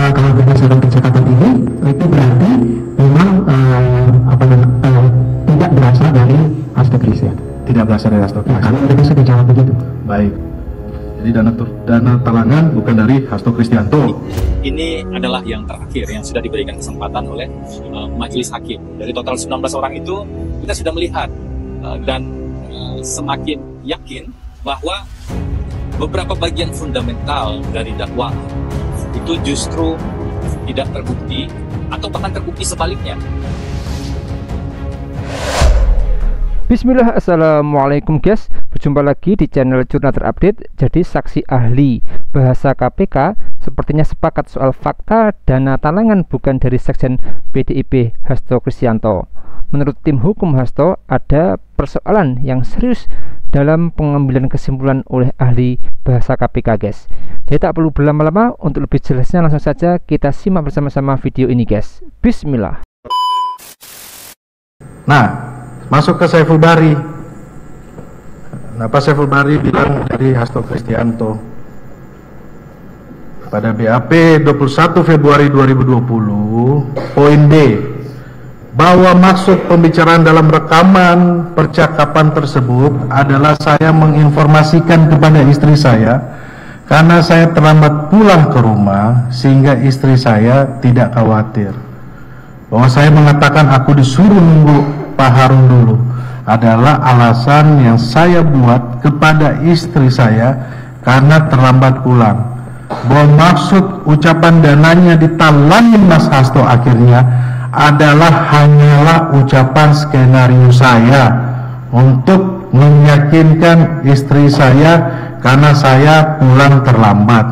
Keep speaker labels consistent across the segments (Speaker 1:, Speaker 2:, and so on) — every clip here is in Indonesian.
Speaker 1: kalau berdasarkan percakapan ini itu berarti memang tidak berasal dari Hasto Kristianto.
Speaker 2: Tidak berasal dari Hasto Kristianto.
Speaker 1: Karena mereka sudah jawab begitu.
Speaker 2: Baik. Jadi dana talangan bukan dari Hasto Kristianto.
Speaker 3: Ini adalah yang terakhir yang sudah diberikan kesempatan oleh majelis hakim. Dari total 19 orang itu kita sudah melihat dan semakin yakin bahwa beberapa bagian fundamental dari dakwaan itu justru tidak terbukti atau bahkan terbukti sebaliknya.
Speaker 4: Bismillah, assalamualaikum guys. Berjumpa lagi di channel Jurnal Terupdate. Jadi saksi ahli bahasa KPK sepertinya sepakat soal fakta dana talangan bukan dari sekjen PDIP Hasto Kristianto. Menurut tim hukum Hasto, ada persoalan yang serius dalam pengambilan kesimpulan oleh ahli bahasa KPK guys. Jadi tak perlu berlama-lama, untuk lebih jelasnya langsung saja kita simak bersama-sama video ini guys. Bismillah.
Speaker 2: Nah, masuk ke Saiful Bahri. Nah, Pak Saiful Bahri bilang dari Hasto Kristianto pada BAP 21 Februari 2020, poin D, bahwa maksud pembicaraan dalam rekaman percakapan tersebut adalah saya menginformasikan kepada istri saya karena saya terlambat pulang ke rumah sehingga istri saya tidak khawatir. Bahwa saya mengatakan aku disuruh nunggu Pak Harun dulu adalah alasan yang saya buat kepada istri saya karena terlambat pulang. Bahwa maksud ucapan dananya ditalangin Mas Hasto akhirnya adalah hanyalah ucapan skenario saya untuk meyakinkan istri saya karena saya pulang terlambat.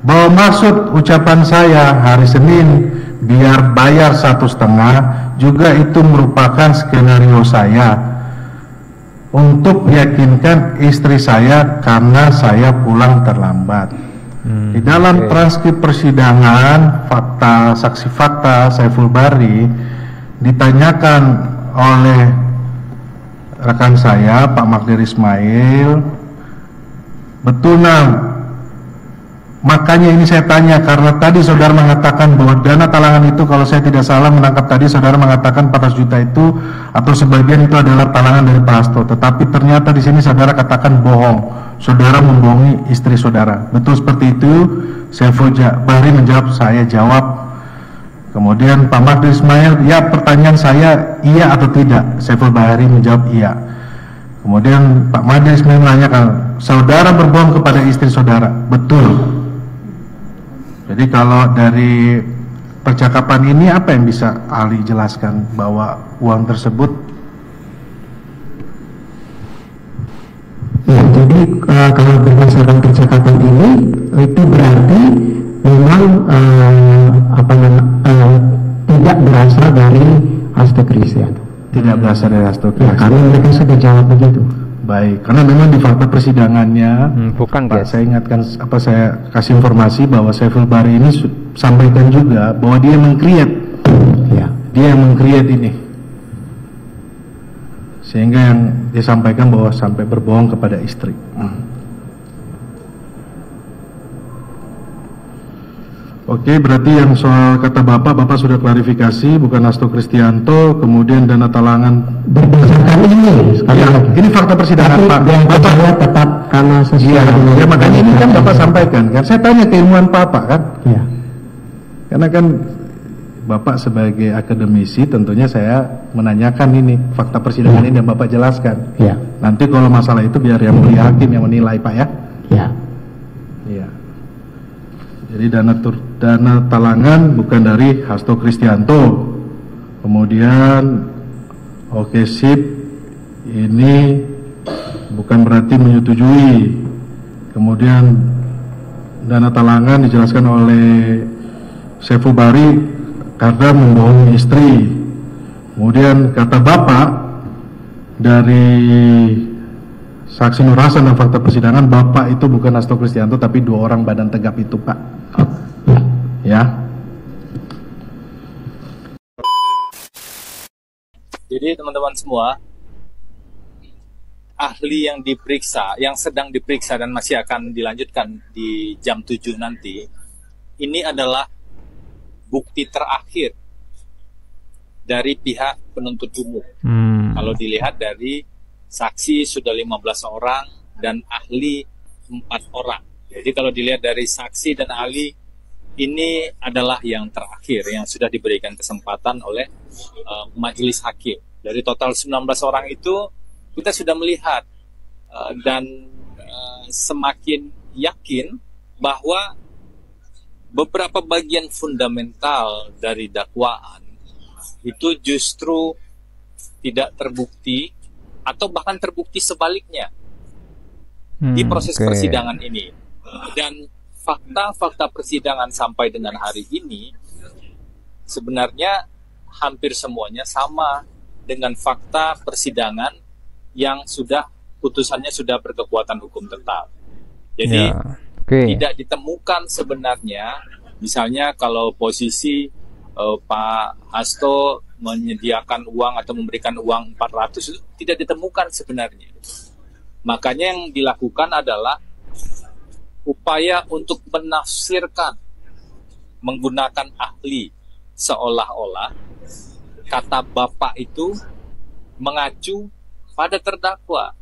Speaker 2: Bahwa maksud ucapan saya hari Senin biar bayar 1,5 juga itu merupakan skenario saya untuk meyakinkan istri saya karena saya pulang terlambat. Di dalam transkrip persidangan saksi fakta Saiful Bahri ditanyakan oleh rekan saya Pak Magdir Ismail, betul makanya ini saya tanya karena tadi saudara mengatakan bahwa dana talangan itu, kalau saya tidak salah menangkap tadi saudara mengatakan 400 juta itu atau sebagian itu adalah talangan dari Pak Hasto, tetapi ternyata di sini saudara katakan bohong, saudara membohongi istri saudara. Betul seperti itu? Saiful Bahri menjawab, saya jawab. Kemudian Pak Magdir Ismail, ya pertanyaan saya iya atau tidak? Saiful Bahri menjawab iya. Kemudian Pak Magdir Ismail menanyakan, saudara berbohong kepada istri saudara? Betul. Jadi kalau dari percakapan ini apa yang bisa ahli jelaskan bahwa uang tersebut?
Speaker 1: Ya, jadi kalau berdasarkan percakapan ini itu berarti memang tidak berasal dari Hasto Kristianto.
Speaker 2: Tidak berasal dari Hasto Kristianto.
Speaker 1: Ya, karena mereka sudah jawab begitu.
Speaker 2: Baik, karena memang di fakta persidangannya
Speaker 4: bukan
Speaker 2: Pak,
Speaker 4: guys.
Speaker 2: saya ingatkan saya kasih informasi bahwa Saiful Bahri ini sampaikan juga bahwa dia meng-create,
Speaker 1: Ya.
Speaker 2: dia yang meng-create ini, sehingga yang dia sampaikan bahwa sampai berbohong kepada istri. Oke, berarti yang soal kata Bapak sudah klarifikasi, bukan Hasto Kristianto, kemudian dana talangan
Speaker 1: Berdasarkan ini sekali
Speaker 2: ya,
Speaker 1: lagi.
Speaker 2: ini fakta persidangan Pak.
Speaker 1: Yang percaya tetap karena sesuai dengan
Speaker 2: Ya makanya ini kan Bapak sampaikan kan, saya tanya keilmuan Bapak kan,
Speaker 1: Ya.
Speaker 2: karena kan Bapak sebagai akademisi tentunya saya menanyakan ini fakta persidangan ini dan Bapak jelaskan.
Speaker 1: Ya.
Speaker 2: Nanti kalau masalah itu biar yang mulia hakim yang menilai Pak ya.
Speaker 1: Ya.
Speaker 2: Iya. Jadi dana talangan bukan dari Hasto Kristianto. Kemudian oke sip, ini bukan berarti menyetujui. Kemudian dana talangan dijelaskan oleh Saiful Bahri karena membohongi istri. Kemudian kata Bapak dari saksi Nur Hasan dan fakta persidangan, Bapak itu bukan Hasto Kristianto tapi 2 orang badan tegap itu Pak. Ya.
Speaker 3: Jadi teman-teman semua, ahli yang diperiksa, yang sedang diperiksa dan masih akan dilanjutkan di jam 7 nanti, ini adalah bukti terakhir dari pihak penuntut umum. Kalau dilihat dari saksi sudah 15 orang dan ahli 4 orang. Jadi kalau dilihat dari saksi dan ahli, ini adalah yang terakhir yang sudah diberikan kesempatan oleh majelis hakim. Dari total 19 orang itu kita sudah melihat dan semakin yakin bahwa beberapa bagian fundamental dari dakwaan itu justru tidak terbukti atau bahkan terbukti sebaliknya di proses persidangan ini. Dan fakta-fakta persidangan sampai dengan hari ini sebenarnya hampir semuanya sama dengan fakta persidangan yang sudah putusannya sudah berkekuatan hukum tetap. Jadi tidak ditemukan sebenarnya, misalnya kalau posisi Pak Hasto menyediakan uang atau memberikan uang 400 itu tidak ditemukan sebenarnya. Makanya yang dilakukan adalah upaya untuk menafsirkan menggunakan ahli, seolah-olah kata Bapak itu mengacu pada terdakwa.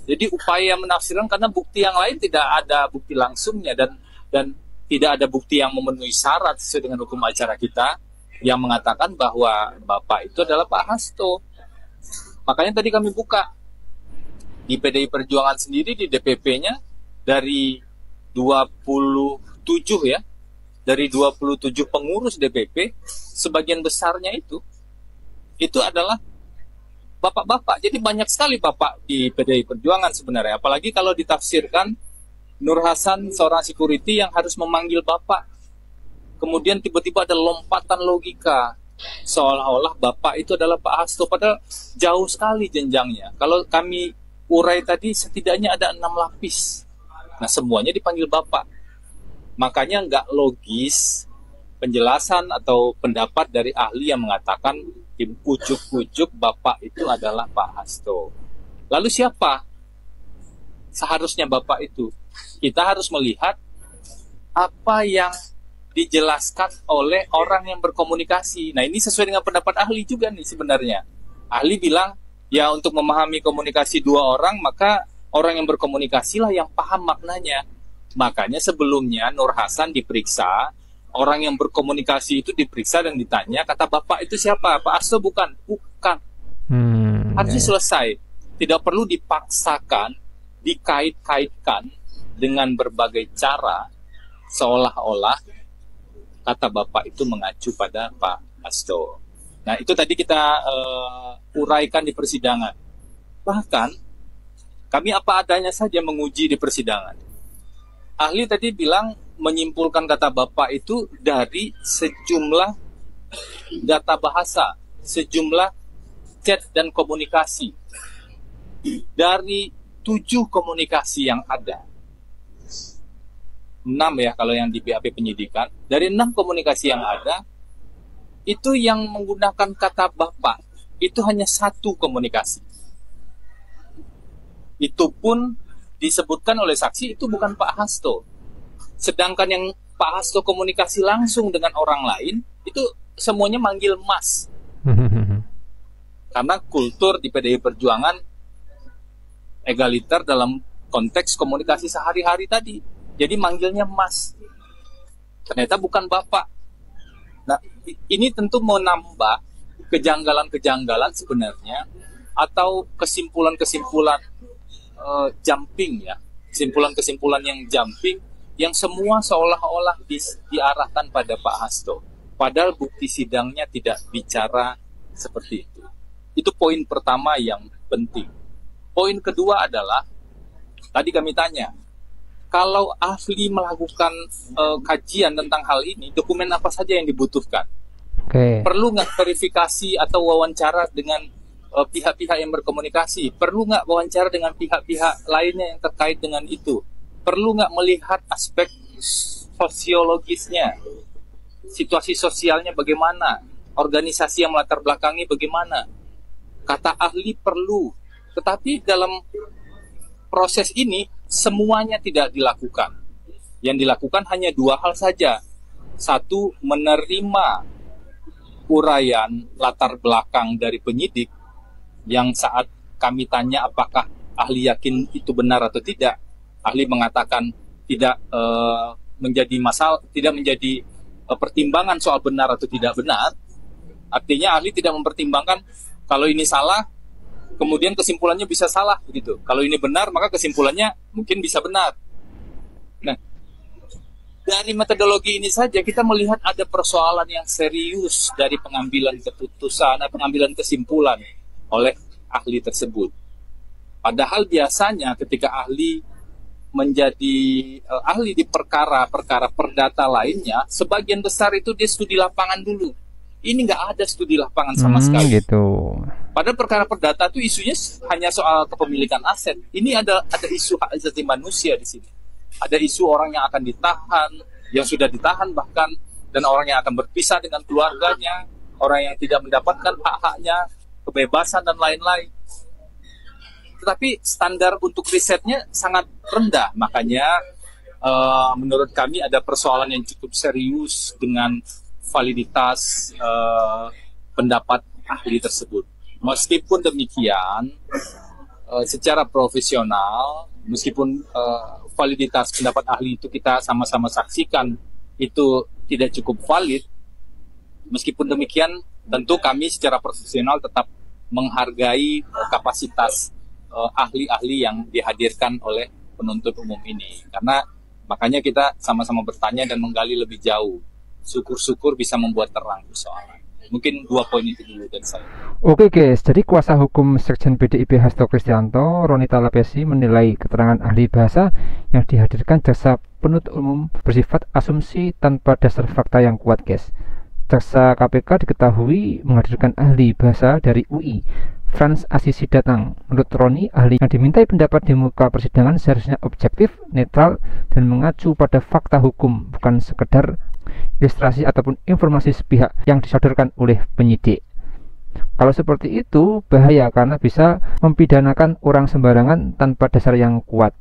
Speaker 3: Jadi upaya menafsirkan karena bukti yang lain tidak ada bukti langsungnya dan tidak ada bukti yang memenuhi syarat sesuai dengan hukum acara kita yang mengatakan bahwa Bapak itu adalah Pak Hasto. Makanya tadi kami buka di PDI Perjuangan sendiri di DPP-nya dari 27 ya, dari 27 pengurus DPP, sebagian besarnya itu adalah bapak-bapak. Jadi banyak sekali bapak di PDI Perjuangan sebenarnya. Apalagi kalau ditafsirkan Nur Hasan seorang security yang harus memanggil bapak. Kemudian tiba-tiba ada lompatan logika seolah-olah bapak itu adalah Pak Hasto, padahal jauh sekali jenjangnya. Kalau kami urai tadi setidaknya ada 6 lapis. Nah semuanya dipanggil bapak. Makanya nggak logis penjelasan atau pendapat dari ahli yang mengatakan ujuk-ujuk bapak itu adalah Pak Hasto. Lalu siapa seharusnya bapak itu? Kita harus melihat apa yang dijelaskan oleh orang yang berkomunikasi. Nah ini sesuai dengan pendapat ahli juga nih sebenarnya. Ahli bilang ya untuk memahami komunikasi dua orang maka orang yang berkomunikasi lah yang paham maknanya. Makanya sebelumnya Nur Hasan diperiksa, orang yang berkomunikasi itu diperiksa dan ditanya, kata bapak itu siapa? Pak Hasto bukan? Bukan. Harusnya selesai. Tidak perlu dipaksakan, dikait-kaitkan dengan berbagai cara, seolah-olah kata bapak itu mengacu pada Pak Hasto. Nah itu tadi kita uraikan di persidangan. Bahkan kami apa adanya saja menguji di persidangan. Ahli tadi bilang menyimpulkan kata bapak itu dari sejumlah data bahasa, sejumlah chat dan komunikasi. Dari 7 komunikasi yang ada, 6 ya kalau yang di BAP penyidikan, dari 6 komunikasi yang ada, itu yang menggunakan kata bapak, itu hanya 1 komunikasi. Itu pun disebutkan oleh saksi itu bukan Pak Hasto. Sedangkan yang Pak Hasto komunikasi langsung dengan orang lain, itu semuanya manggil Mas. Karena kultur di PDI Perjuangan egaliter dalam konteks komunikasi sehari-hari tadi. Jadi manggilnya Mas. Ternyata bukan Bapak. Nah, ini tentu menambah kejanggalan-kejanggalan sebenarnya atau kesimpulan-kesimpulan jumping ya. Kesimpulan-kesimpulan yang jumping yang semua seolah-olah diarahkan pada Pak Hasto. Padahal bukti sidangnya tidak bicara seperti itu. Itu poin pertama yang penting. Poin kedua adalah tadi kami tanya, kalau ahli melakukan kajian tentang hal ini, dokumen apa saja yang dibutuhkan? Perlu nggak verifikasi atau wawancara dengan pihak-pihak yang berkomunikasi? Perlu nggak wawancara dengan pihak-pihak lainnya yang terkait dengan itu? Perlu nggak melihat aspek sosiologisnya? Situasi sosialnya bagaimana? Organisasi yang melatar belakangi bagaimana? Kata ahli perlu. Tetapi dalam proses ini semuanya tidak dilakukan. Yang dilakukan hanya 2 hal saja. satu, menerima uraian latar belakang dari penyidik yang saat kami tanya apakah ahli yakin itu benar atau tidak, ahli mengatakan tidak menjadi masalah, tidak menjadi pertimbangan soal benar atau tidak benar. Artinya ahli tidak mempertimbangkan kalau ini salah, kemudian kesimpulannya bisa salah begitu. Kalau ini benar, maka kesimpulannya mungkin bisa benar. Nah, dari metodologi ini saja kita melihat ada persoalan yang serius dari pengambilan keputusan, pengambilan kesimpulan oleh ahli tersebut. Padahal biasanya ketika ahli menjadi ahli di perkara-perkara perdata lainnya, sebagian besar itu dia studi lapangan dulu. Ini nggak ada studi lapangan sama sekali.
Speaker 4: Gitu.
Speaker 3: Padahal perkara perdata itu isunya hanya soal kepemilikan aset. Ini ada isu hak asasi manusia di sini. Ada isu orang yang akan ditahan, yang sudah ditahan bahkan, dan orang yang akan berpisah dengan keluarganya, orang yang tidak mendapatkan hak-haknya, kebebasan dan lain-lain. Tetapi standar untuk risetnya sangat rendah, makanya menurut kami ada persoalan yang cukup serius dengan validitas pendapat ahli tersebut. Meskipun demikian, secara profesional, meskipun validitas pendapat ahli itu kita sama-sama saksikan itu tidak cukup valid, meskipun demikian tentu kami secara profesional tetap menghargai kapasitas ahli-ahli yang dihadirkan oleh penuntut umum ini. Karena makanya kita sama-sama bertanya dan menggali lebih jauh. Syukur-syukur bisa membuat terang persoalan. Mungkin 2 poin itu dulu dari saya.
Speaker 4: Oke guys, jadi kuasa hukum Sekjen PDIP Hasto Kristianto, Ronita Lapesi, menilai keterangan ahli bahasa yang dihadirkan jaksa penuntut umum bersifat asumsi tanpa dasar fakta yang kuat guys. Jaksa KPK diketahui menghadirkan ahli bahasa dari UI, Frans Assisi datang. Menurut Roni, ahli yang dimintai pendapat di muka persidangan seharusnya objektif, netral, dan mengacu pada fakta hukum, bukan sekedar ilustrasi ataupun informasi sepihak yang disodorkan oleh penyidik. Kalau seperti itu bahaya karena bisa mempidanakan orang sembarangan tanpa dasar yang kuat.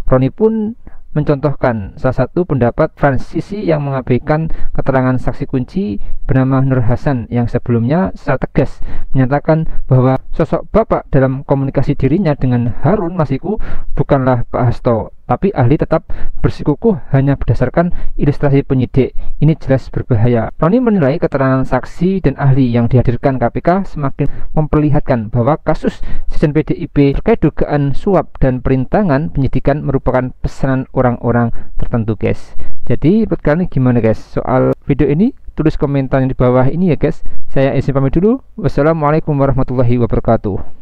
Speaker 4: Roni pun mencontohkan salah satu pendapat Fransisi yang mengabaikan keterangan saksi kunci bernama Nur Hasan yang sebelumnya secara tegas menyatakan bahwa sosok bapak dalam komunikasi dirinya dengan Harun Masiku bukanlah Pak Hasto, tapi ahli tetap bersikukuh hanya berdasarkan ilustrasi penyidik. Ini jelas berbahaya. Roni menilai keterangan saksi dan ahli yang dihadirkan KPK semakin memperlihatkan bahwa kasus Sekjen PDIP terkait dugaan suap dan perintangan penyidikan merupakan pesanan orang-orang tertentu guys. Jadi buat kalian gimana guys soal video ini? Tulis komentar di bawah ini ya guys. Saya izin pamit dulu. Wassalamualaikum warahmatullahi wabarakatuh.